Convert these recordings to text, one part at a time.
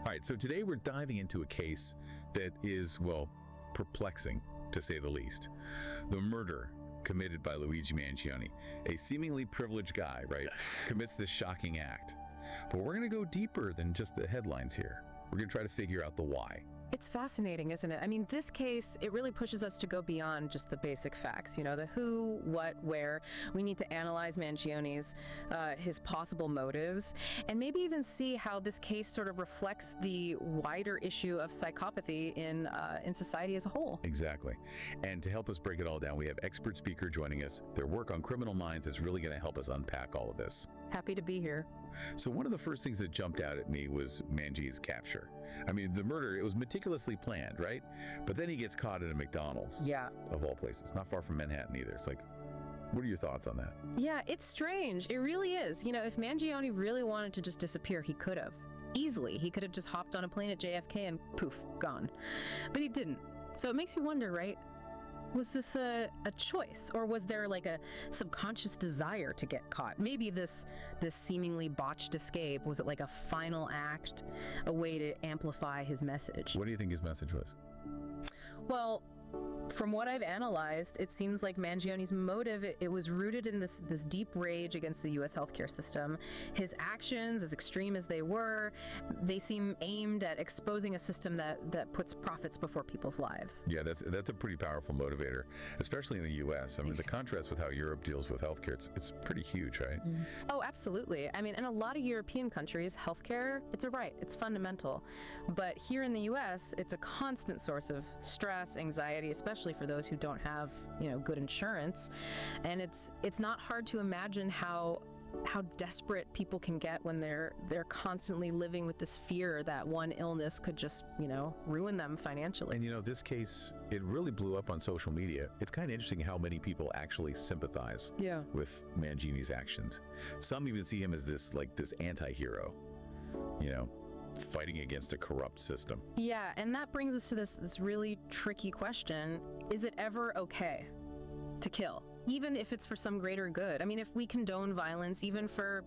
right, so today we're diving into a case that is, well, perplexing, to say the least. The murder committed by Luigi Mangione, a seemingly privileged guy, right, commits this shocking act. But we're going to go deeper than just the headlines here. We're going to try to figure out the why. It's fascinating, isn't it? I mean, this case, it really pushes us to go beyond just the basic facts, the who, what, where. We need to analyze Mangione's, his possible motives, and maybe even see how this case sort of reflects the wider issue of psychopathy in society as a whole. Exactly. And to help us break it all down, we have expert speaker joining us. Their work on criminal minds is really going to help us unpack all of this. Happy to be here. So one of the first things that jumped out at me was Mangione's capture. I mean, the murder, it was meticulously planned, right? But then he gets caught at a McDonald's. Yeah. Of all places. Not far from Manhattan either. It's like, what are your thoughts on that? Yeah, it's strange. It really is. If Mangione really wanted to just disappear, he could have. Easily. He could have just hopped on a plane at JFK and poof, gone. But he didn't. So it makes you wonder, right? Was this a choice, or was there like a subconscious desire to get caught? Maybe this seemingly botched escape, was it like a final act, a way to amplify his message? What do you think his message was? Well, from what I've analyzed, it seems like Mangione's motive, it was rooted in this deep rage against the U.S. healthcare system. His actions, as extreme as they were, they seem aimed at exposing a system that puts profits before people's lives. Yeah, that's a pretty powerful motivator, especially in the U.S. I mean, the contrast with how Europe deals with healthcare, it's pretty huge, right? Mm. Oh, absolutely. I mean, in a lot of European countries, healthcare, it's a right, it's fundamental. But here in the U.S., it's a constant source of stress, anxiety, especially for those who don't have, good insurance. And it's not hard to imagine how desperate people can get when they're constantly living with this fear that one illness could just, ruin them financially. And this case, it really blew up on social media. It's kind of interesting how many people actually sympathize with Mangione's actions. Some even see him as this anti-hero, fighting against a corrupt system. Yeah, and that brings us to this really tricky question. Is it ever okay to kill? Even if it's for some greater good. I mean, if we condone violence, even for,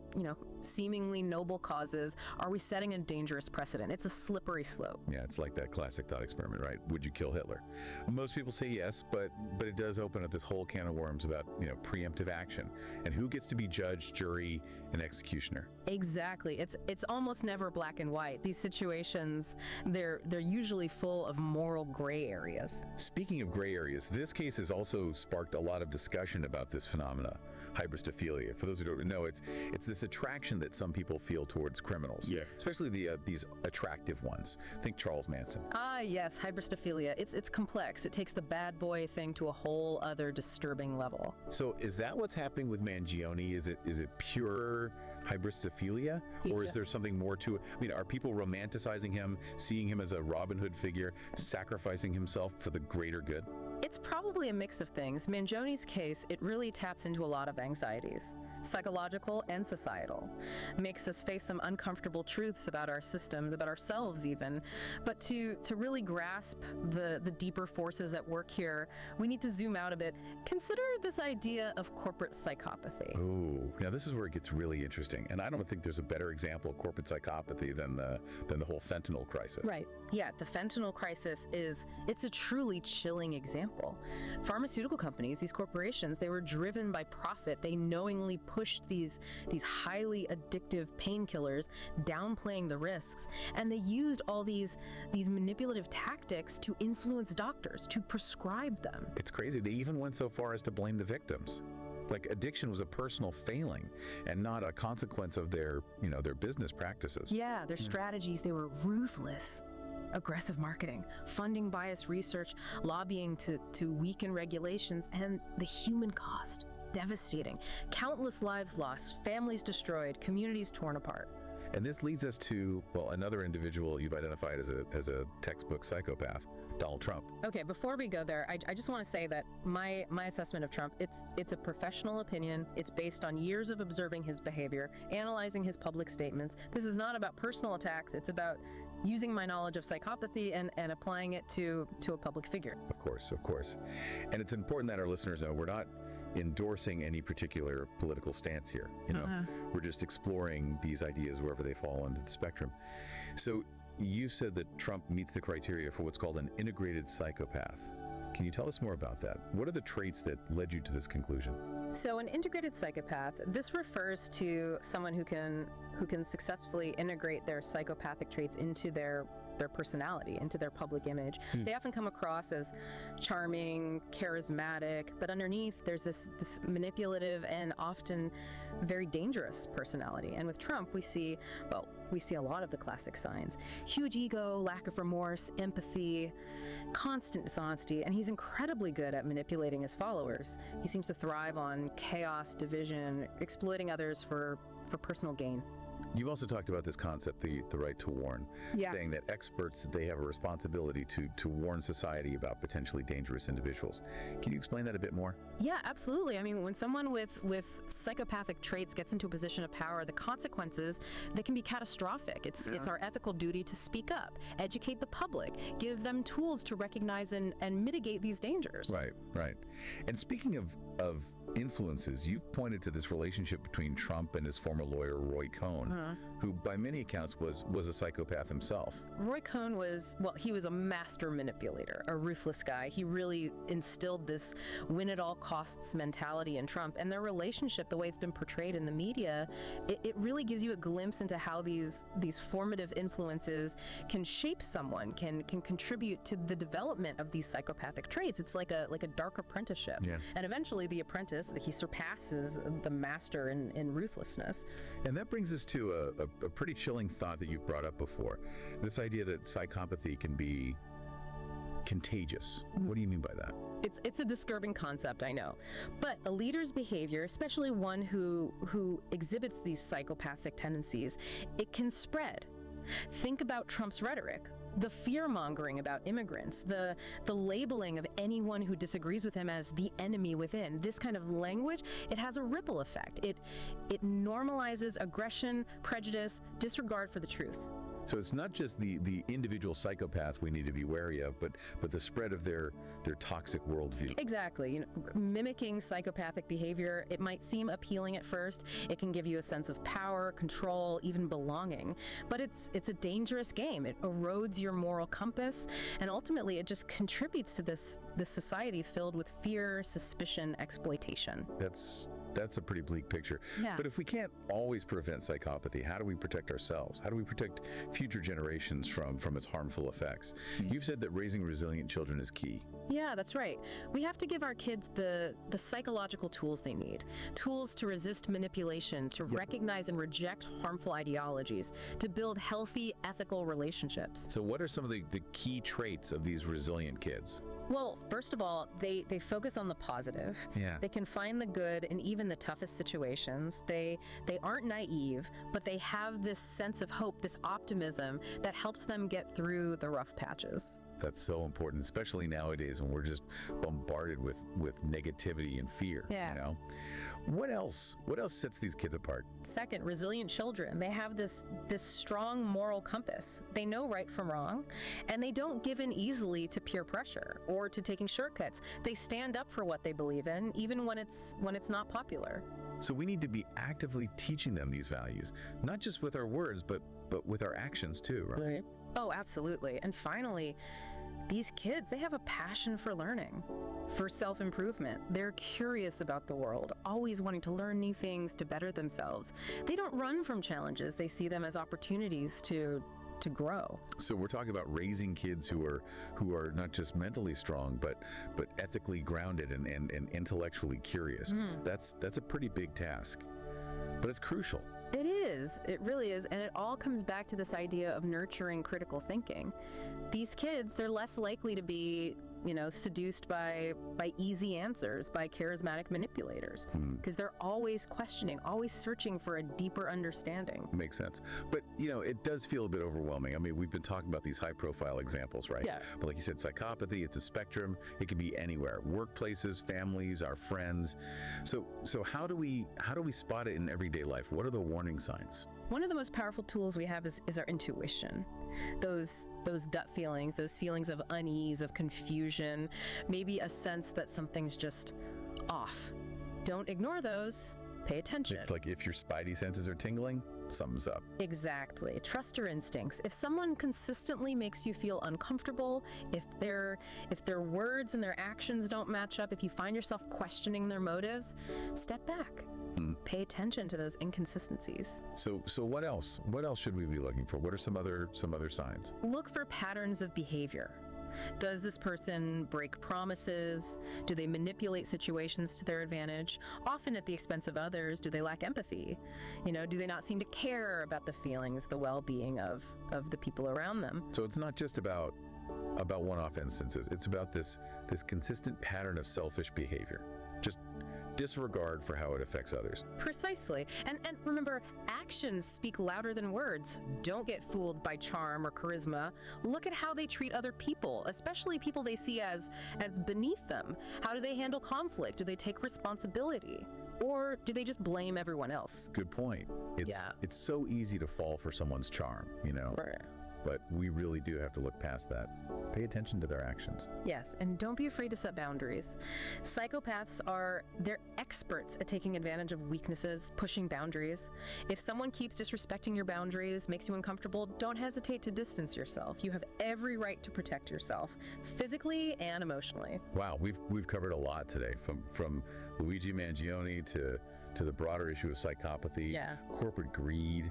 seemingly noble causes, are we setting a dangerous precedent? It's a slippery slope. Yeah, it's like that classic thought experiment, right? Would you kill Hitler? Most people say yes, but it does open up this whole can of worms about, preemptive action and who gets to be judge, jury, and executioner. Exactly. It's almost never black and white. These situations, they're usually full of moral gray areas. Speaking of gray areas, this case has also sparked a lot of discussion about this phenomena, hybristophilia. For those who don't know, it's this attraction that some people feel towards criminals. Yeah. Especially these attractive ones. Think Charles Manson. Ah, yes, hybristophilia. It's complex. It takes the bad boy thing to a whole other disturbing level. So is that what's happening with Mangione? Is it pure hybristophilia, or is there something more to it? I mean, are people romanticizing him, seeing him as a Robin Hood figure, sacrificing himself for the greater good? It's probably a mix of things. Mangione case, it really taps into a lot of anxieties, psychological and societal. Makes us face some uncomfortable truths about our systems, about ourselves even. But to really grasp the deeper forces at work here, we need to zoom out a bit. Consider this idea of corporate psychopathy. Oh, now this is where it gets really interesting. And I don't think there's a better example of corporate psychopathy than the whole fentanyl crisis. Right. Yeah, the fentanyl crisis it's a truly chilling example. Pharmaceutical companies, these corporations, they were driven by profit. They knowingly pushed these highly addictive painkillers, downplaying the risks, and they used all these manipulative tactics to influence doctors, to prescribe them. It's crazy. They even went so far as to blame the victims. Like addiction was a personal failing and not a consequence of their business practices. Yeah, their strategies, they were ruthless. Aggressive marketing, funding biased research, lobbying to weaken regulations, and the human cost. Devastating. Countless lives lost, families destroyed, communities torn apart. And this leads us to, well, another individual you've identified as a textbook psychopath, Donald Trump. Okay, before we go there, I just want to say that my assessment of Trump, it's a professional opinion. It's based on years of observing his behavior, analyzing his public statements. This is not about personal attacks. It's about using my knowledge of psychopathy and applying it to a public figure. Of course. And it's important that our listeners know we're not endorsing any particular political stance here. We're just exploring these ideas wherever they fall onto the spectrum. So you said that Trump meets the criteria for what's called an integrated psychopath. Can you tell us more about that? What are the traits that led you to this conclusion? So an integrated psychopath, this refers to someone who can successfully integrate their psychopathic traits into their personality, into their public image. They often come across as charming, charismatic, but underneath there's this manipulative and often very dangerous personality. And with Trump, we see a lot of the classic signs. Huge ego, lack of remorse, empathy, constant dishonesty, and he's incredibly good at manipulating his followers. He seems to thrive on chaos, division, exploiting others for personal gain. You've also talked about this concept, the right to warn, saying that experts, they have a responsibility to warn society about potentially dangerous individuals. Can you explain that a bit more? Yeah, absolutely. I mean, when someone with psychopathic traits gets into a position of power, the consequences, they can be catastrophic. It's our ethical duty to speak up, educate the public, give them tools to recognize and mitigate these dangers. Right. And speaking of influences, you've pointed to this relationship between Trump and his former lawyer, Roy Cohn, who by many accounts was a psychopath himself. Roy Cohn was a master manipulator, a ruthless guy. He really instilled this win-at-all-costs mentality in Trump, and their relationship, the way it's been portrayed in the media, it really gives you a glimpse into how these formative influences can shape someone, can contribute to the development of these psychopathic traits. It's like a dark apprenticeship. Yeah. And eventually the apprentice, he surpasses the master in ruthlessness. And that brings us to a pretty chilling thought that you've brought up before. This idea that psychopathy can be contagious. What do you mean by that? It's a disturbing concept, I know. But a leader's behavior, especially one who exhibits these psychopathic tendencies, it can spread. Think about Trump's rhetoric. The fear-mongering about immigrants, the labeling of anyone who disagrees with him as the enemy within. This kind of language, it has a ripple effect. It normalizes aggression, prejudice, disregard for the truth. So it's not just the individual psychopaths we need to be wary of, but the spread of their toxic worldview. Exactly. Mimicking psychopathic behavior, it might seem appealing at first. It can give you a sense of power, control, even belonging. But it's a dangerous game. It erodes your moral compass, and ultimately it just contributes to this society filled with fear, suspicion, exploitation. That's a pretty bleak picture. Yeah. But if we can't always prevent psychopathy, how do we protect ourselves? How do we protect future generations from its harmful effects? You've said that raising resilient children is key. Yeah, that's right. We have to give our kids the psychological tools they need. Tools to resist manipulation, to recognize and reject harmful ideologies, to build healthy, ethical relationships. So what are some of the key traits of these resilient kids? Well, first of all, they focus on the positive. Yeah. They can find the good in even the toughest situations. They aren't naive, but they have this sense of hope, this optimism that helps them get through the rough patches. That's so important, especially nowadays when we're just bombarded with negativity and fear. Yeah. You know? What else sets these kids apart? Second, resilient children. They have this strong moral compass. They know right from wrong, and they don't give in easily to peer pressure or to taking shortcuts. They stand up for what they believe in, even when it's not popular. So we need to be actively teaching them these values, not just with our words, but with our actions too, right? Oh, absolutely. And finally, these kids, they have a passion for learning, for self-improvement. They're curious about the world, always wanting to learn new things to better themselves. They don't run from challenges. They see them as opportunities to grow. So we're talking about raising kids who are not just mentally strong, but ethically grounded and intellectually curious. That's a pretty big task, but it's crucial. It is. It really is. And it all comes back to this idea of nurturing critical thinking. These kids, they're less likely to be, seduced by easy answers, by charismatic manipulators, because they're always questioning, always searching for a deeper understanding. Makes sense. But, it does feel a bit overwhelming. I mean, we've been talking about these high-profile examples, right? Yeah. But like you said, psychopathy, it's a spectrum. It can be anywhere. Workplaces, families, our friends. So how do we spot it in everyday life? What are the warning signs? One of the most powerful tools we have is our intuition. Those gut feelings, those feelings of unease, of confusion, maybe a sense that something's just off. Don't ignore those. Pay attention. It's like if your spidey senses are tingling, sums up. Exactly. Trust your instincts. If someone consistently makes you feel uncomfortable, if their words and their actions don't match up, if you find yourself questioning their motives, step back. Pay attention to those inconsistencies. So what else? What else should we be looking for? What are some other signs? Look for patterns of behavior. Does this person break promises? Do they manipulate situations to their advantage, often at the expense of others? Do they lack empathy? Do they not seem to care about the feelings, the well-being of the people around them? So it's not just about one-off instances. It's about this consistent pattern of selfish behavior. Just disregard for how it affects others. Precisely. And remember, actions speak louder than words. Don't get fooled by charm or charisma. Look at how they treat other people, especially people they see as beneath them. How do they handle conflict? Do they take responsibility? Or do they just blame everyone else? Good point. It's so easy to fall for someone's charm, Right. But we really do have to look past that. Pay attention to their actions. Yes, and don't be afraid to set boundaries. Psychopaths they're experts at taking advantage of weaknesses, pushing boundaries. If someone keeps disrespecting your boundaries, makes you uncomfortable, don't hesitate to distance yourself. You have every right to protect yourself, physically and emotionally. Wow, we've covered a lot today, from Luigi Mangione to the broader issue of psychopathy, corporate greed,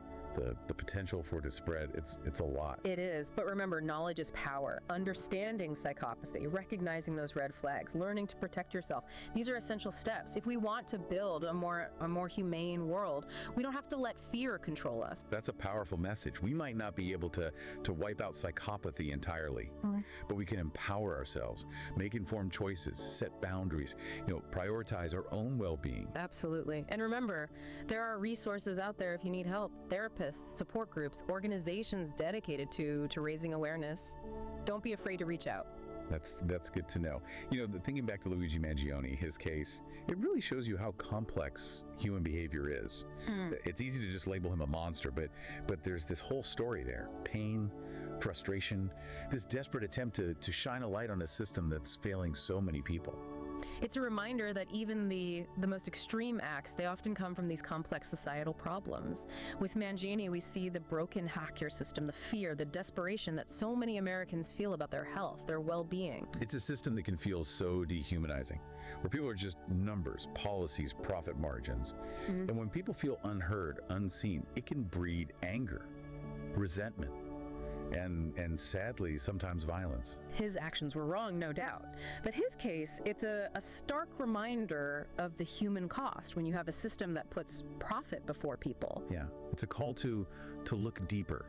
the potential for it to spread. It's a lot. It is, but remember, knowledge is power. Understanding psychopathy, recognizing those red flags, learning to protect yourself. These are essential steps. If we want to build a more humane world, we don't have to let fear control us. That's a powerful message. We might not be able to wipe out psychopathy entirely, but we can empower ourselves, make informed choices, set boundaries, prioritize our own well-being. Absolutely. And remember, there are resources out there if you need help. Therapists, support groups, organizations dedicated to raising awareness. Don't be afraid to reach out. That's good to know. Thinking back to Luigi Mangione, his case, it really shows you how complex human behavior is. It's easy to just label him a monster, but there's this whole story there. Pain, frustration, this desperate attempt to shine a light on a system that's failing so many people. It's a reminder that even the most extreme acts, they often come from these complex societal problems. With Mangione, we see the broken healthcare system, the fear, the desperation that so many Americans feel about their health, their well-being. It's a system that can feel so dehumanizing, where people are just numbers, policies, profit margins. And when people feel unheard, unseen, it can breed anger, resentment, and sadly, sometimes violence. His actions were wrong, no doubt. But his case, it's a stark reminder of the human cost when you have a system that puts profit before people. Yeah, it's a call to look deeper,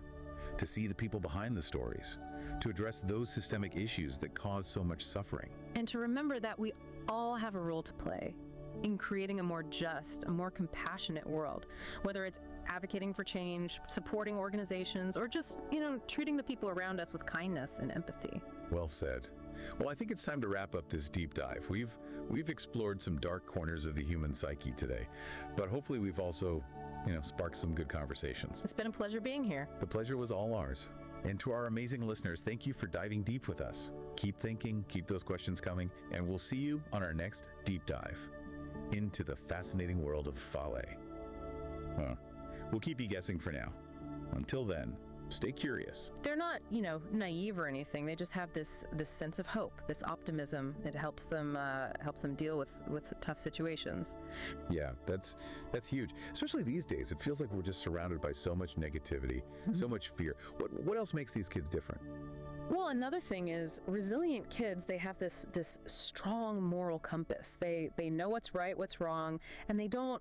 to see the people behind the stories, to address those systemic issues that cause so much suffering. And to remember that we all have a role to play in creating a more just, a more compassionate world, whether it's advocating for change, supporting organizations, or just, treating the people around us with kindness and empathy. Well said. Well, I think it's time to wrap up this deep dive. We've explored some dark corners of the human psyche today, but hopefully we've also, sparked some good conversations. It's been a pleasure being here. The pleasure was all ours. And to our amazing listeners, thank you for diving deep with us. Keep thinking, keep those questions coming, and we'll see you on our next deep dive into the fascinating world of Fale. We'll keep you guessing for now. Until then, stay curious. They're not, naive or anything. They just have this sense of hope, this optimism. It helps them deal with tough situations. Yeah, that's huge. Especially these days, it feels like we're just surrounded by so much negativity, so much fear. What else makes these kids different? Well, another thing is resilient kids, they have this strong moral compass. They know what's right, what's wrong, and they don't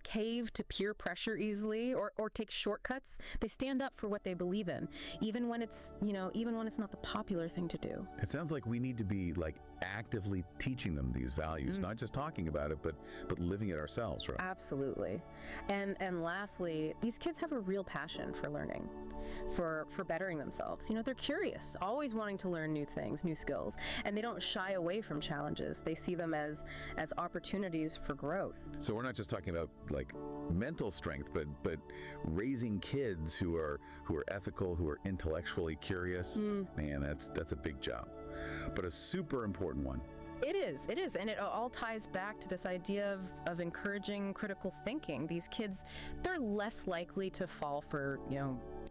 cave to peer pressure easily or take shortcuts. They stand up for what they believe in, even when it's not the popular thing to do. It sounds like we need to be actively teaching them these values, not just talking about it, but living it ourselves, right? Absolutely. And lastly, these kids have a real passion for learning, for bettering themselves. They're curious, always wanting to learn new things, new skills, and they don't shy away from challenges. They see them as opportunities for growth. So we're not just talking about mental strength, but raising kids who are ethical, who are intellectually curious. Man, that's a big job, but a super important one. It is, and it all ties back to this idea of encouraging critical thinking. These kids, they're less likely to fall for,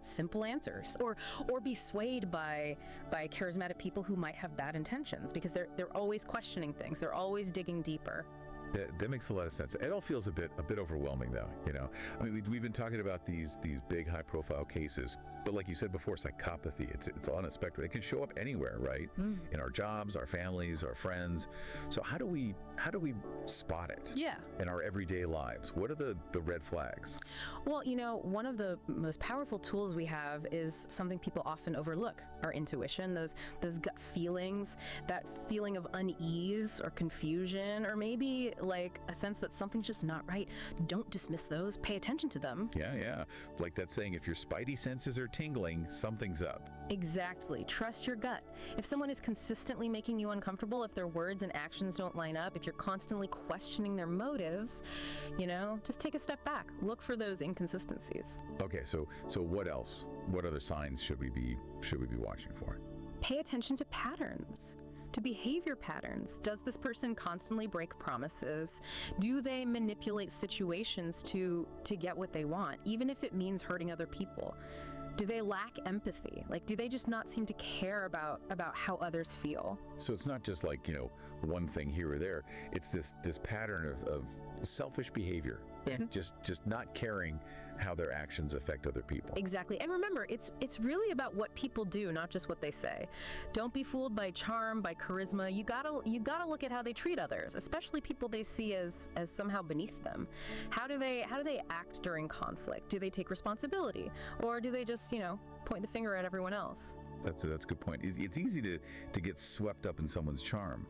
simple answers or be swayed by charismatic people who might have bad intentions, because they're always questioning things. They're always digging deeper. That makes a lot of sense. It all feels a bit overwhelming, though. I mean, we've been talking about these big, high-profile cases, but like you said before, psychopathy. It's on a spectrum. It can show up anywhere, right? In our jobs, our families, our friends. So how do we spot it? Yeah. In our everyday lives? What are the red flags? Well, one of the most powerful tools we have is something people often overlook: our intuition, those gut feelings, that feeling of unease or confusion, or maybe like a sense that something's just not right. Don't dismiss those. Pay attention to them. Yeah. Like that saying, if your spidey senses are tingling, something's up. Exactly. Trust your gut. If someone is consistently making you uncomfortable, if their words and actions don't line up, if you're constantly questioning their motives, just take a step back. Look for those inconsistencies. Okay, so what else? What other signs should we be watching for? Pay attention to patterns. To behavior patterns. Does this person constantly break promises? Do they manipulate situations to get what they want, even if it means hurting other people? Do they lack empathy? Like, do they just not seem to care about how others feel? So it's not just like, one thing here or there. It's this pattern of selfish behavior. Yeah. Just not caring how their actions affect other people. Exactly. And remember, it's really about what people do, not just what they say. Don't be fooled by charm, by charisma. You gotta look at how they treat others, especially people they see as somehow beneath them. How do they act during conflict? Do they take responsibility, or do they just point the finger at everyone else? That's a good point. It's easy to get swept up in someone's charm,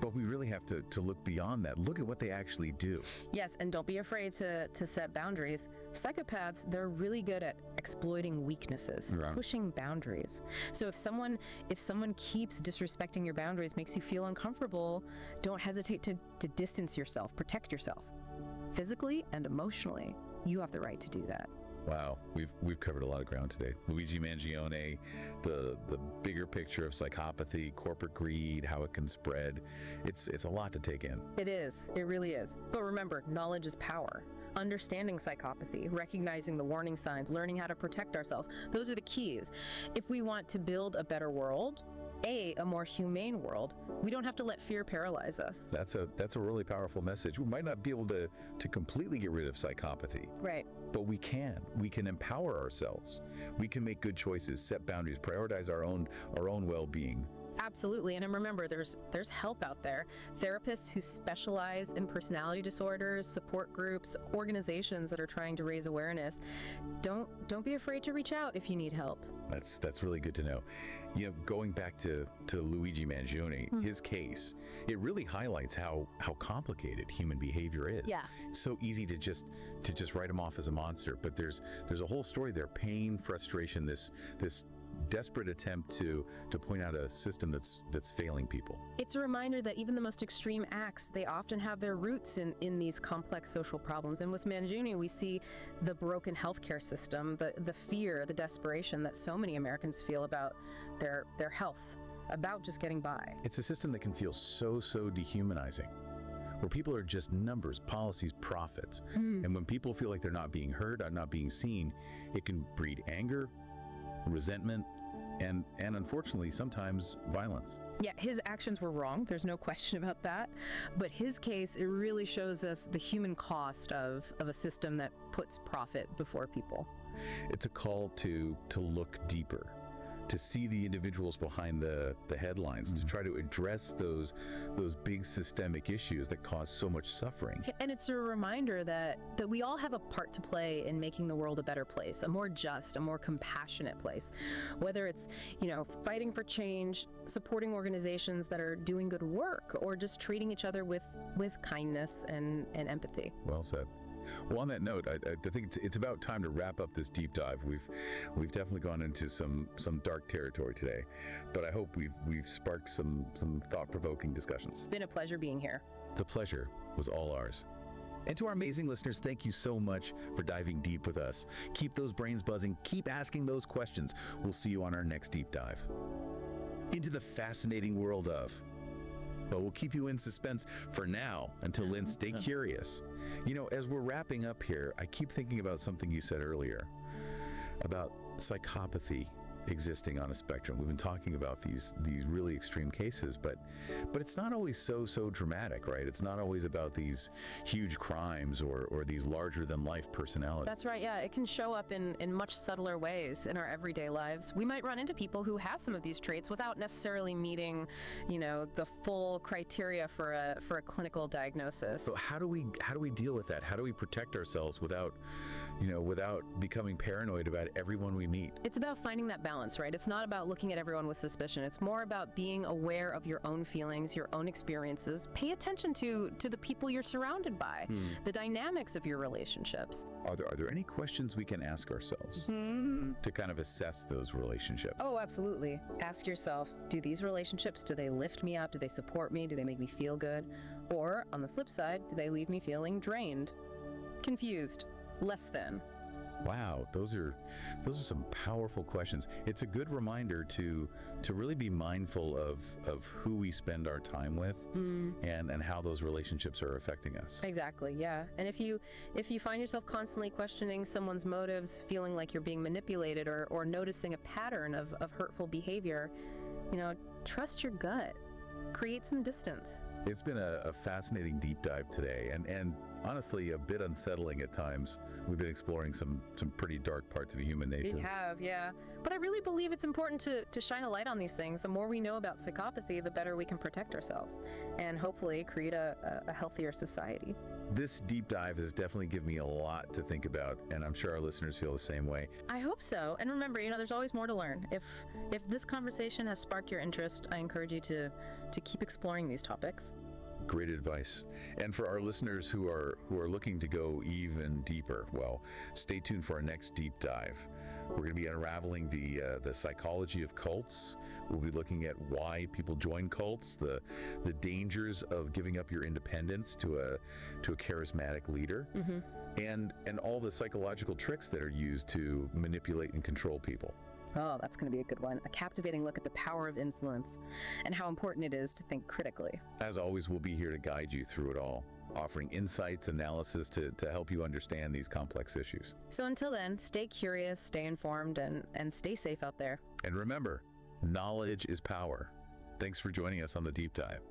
but we really have to look beyond that. Look at what they actually do. Yes, and don't be afraid to set boundaries. Psychopaths, they're really good at exploiting weaknesses, Right. pushing boundaries. So if someone keeps disrespecting your boundaries, makes you feel uncomfortable, don't hesitate to distance yourself, protect yourself. Physically and emotionally, you have the right to do that. Wow, we've covered a lot of ground today. Luigi Mangione, the bigger picture of psychopathy, corporate greed, how it can spread. It's a lot to take in. It is. It really is. But remember, knowledge is power. Understanding psychopathy, recognizing the warning signs, learning how to protect ourselves, those are the keys. If we want to build a better world, a more humane world, we don't have to let fear paralyze us. That's a really powerful message. We might not be able to completely get rid of psychopathy. Right. But we can empower ourselves. We can make good choices, set boundaries, prioritize our own well-being. Absolutely. And remember, there's help out there. Therapists who specialize in personality disorders, support groups, organizations that are trying to raise awareness. Don't be afraid to reach out if you need help. That's really good to know. Going back to Luigi Mangione, his case, it really highlights how complicated human behavior is. Yeah. It's so easy to just write him off as a monster, but there's a whole story there: pain, frustration, this desperate attempt to point out a system that's failing people. It's a reminder that even the most extreme acts, they often have their roots in these complex social problems. And with Mangione, we see the broken healthcare system, the fear, the desperation that so many Americans feel about their health, about just getting by. It's a system that can feel so dehumanizing, where people are just numbers, policies, profits. And when people feel like they're not being heard, not being seen, it can breed anger, resentment, and unfortunately sometimes violence. Yeah, his actions were wrong. There's no question about that. But his case, it really shows us the human cost of a system that puts profit before people. It's a call to look deeper, to see the individuals behind the headlines, to try to address those big systemic issues that cause so much suffering. And it's a reminder that we all have a part to play in making the world a better place, a more just, a more compassionate place. Whether it's, fighting for change, supporting organizations that are doing good work, or just treating each other with kindness and empathy. Well said. Well, on that note, I think it's about time to wrap up this deep dive. We've definitely gone into some dark territory today, but I hope we've sparked some thought-provoking discussions. It's been a pleasure being here. The pleasure was all ours. And to our amazing listeners, thank you so much for diving deep with us. Keep those brains buzzing. Keep asking those questions. We'll see you on our next deep dive into the fascinating world of Well, we'll keep you in suspense for now. Until then, stay curious. You know, as we're wrapping up here, I keep thinking about something you said earlier about psychopathy existing on a spectrum. We've been talking about these really extreme cases, but it's not always so dramatic, right? It's not always about these huge crimes or these larger than life personalities. That's right, yeah. It can show up in much subtler ways in our everyday lives. We might run into people who have some of these traits without necessarily meeting, you know, the full criteria for a clinical diagnosis. So how do we deal with that? How do we protect ourselves without becoming paranoid about everyone we meet? It's about finding that balance, right? It's not about looking at everyone with suspicion. It's more about being aware of your own feelings, your own experiences. Pay attention to the people you're surrounded by, the dynamics of your relationships. Are there any questions we can ask ourselves to kind of assess those relationships? Oh, absolutely. Ask yourself, do these relationships, do they lift me up? Do they support me? Do they make me feel good? Or on the flip side, do they leave me feeling drained, confused, less than? Wow, those are some powerful questions. It's a good reminder to really be mindful of who we spend our time with and how those relationships are affecting us. Exactly, yeah. And if you find yourself constantly questioning someone's motives, feeling like you're being manipulated or noticing a pattern of hurtful behavior, you know, trust your gut. Create some distance. It's been a fascinating deep dive today, and honestly a bit unsettling at times. We've been exploring some pretty dark parts of human nature. We have, yeah. But I really believe it's important to shine a light on these things. The more we know about psychopathy, the better we can protect ourselves and hopefully create a healthier society. This deep dive has definitely given me a lot to think about, and I'm sure our listeners feel the same way. I hope so. And remember, you know, there's always more to learn. If this conversation has sparked your interest, I encourage you to keep exploring these topics. Great advice. And for our listeners who are looking to go even deeper, well, stay tuned for our next deep dive. We're going to be unraveling the psychology of cults. We'll be looking at why people join cults, the dangers of giving up your independence to a charismatic leader, and all the psychological tricks that are used to manipulate and control people. Oh, that's going to be a good one. A captivating look at the power of influence and how important it is to think critically. As always, we'll be here to guide you through it all, offering insights, analysis to help you understand these complex issues. So until then, stay curious, stay informed, and stay safe out there. And remember, knowledge is power. Thanks for joining us on the Deep Dive.